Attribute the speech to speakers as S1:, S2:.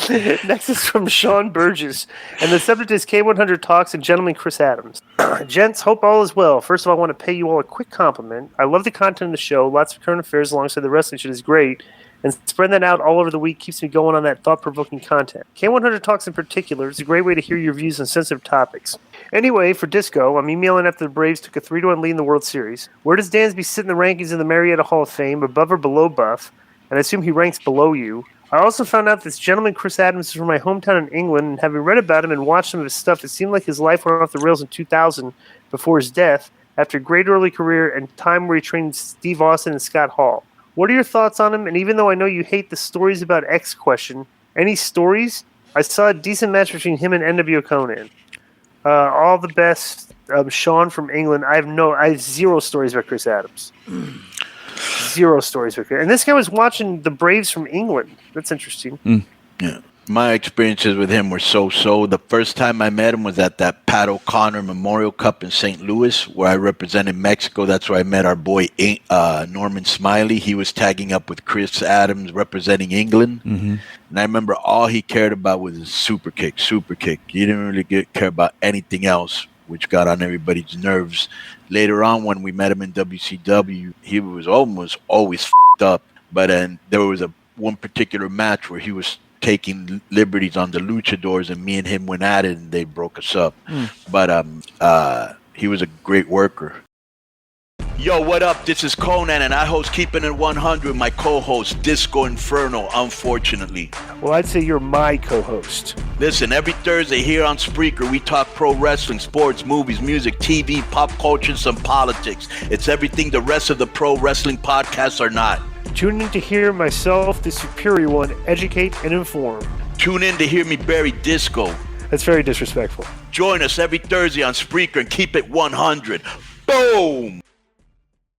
S1: Next is from Sean Burgess, and the subject is K100 Talks and Gentleman Chris Adams. Gents, hope all is well. First of all, I want to pay you all a quick compliment. I love the content of the show. Lots of current affairs alongside the wrestling shit is great, and spreading that out all over the week keeps me going on that thought-provoking content. K100 Talks in particular is a great way to hear your views on sensitive topics. Anyway, for Disco, I'm emailing after the Braves took a 3-1 lead in the World Series. Where does Dansby sit in the rankings of the Marietta Hall of Fame, above or below Buff? And I assume he ranks below you. I also found out this gentleman, Chris Adams, is from my hometown in England, and having read about him and watched some of his stuff, it seemed like his life went off the rails in 2000 before his death, after a great early career and time where he trained Steve Austin and Scott Hall. What are your thoughts on him? And even though I know you hate the stories about X question, any stories? I saw a decent match between him and NWO Konnan. All the best, Sean from England. I have zero stories about Chris Adams. Zero stories about Chris. And this guy was watching the Braves from England. That's interesting.
S2: Yeah. My experiences with him were so-so. The first time I met him was at that Pat O'Connor Memorial Cup in St. Louis, where I represented Mexico. That's where I met our boy Norman Smiley. He was tagging up with Chris Adams representing England. Mm-hmm. And I remember all he cared about was his super kick. He didn't really care about anything else, which got on everybody's nerves. Later on, when we met him in WCW, he was almost always f***ed up. But then there was one particular match where he was taking liberties on the luchadors, and me and him went at it, and they broke us up. But he was a great worker. Yo, what up? This is Konnan, and I host Keeping It 100, my co-host, Disco Inferno, unfortunately.
S1: Well, I'd say you're my co-host.
S2: Listen, every Thursday here on Spreaker, we talk pro wrestling, sports, movies, music, TV, pop culture, and some politics. It's everything the rest of the pro wrestling podcasts are not.
S1: Tune in to hear myself, the superior one, educate and inform.
S2: Tune in to hear me bury Disco.
S1: That's very disrespectful.
S2: Join us every Thursday on Spreaker and keep it 100. Boom!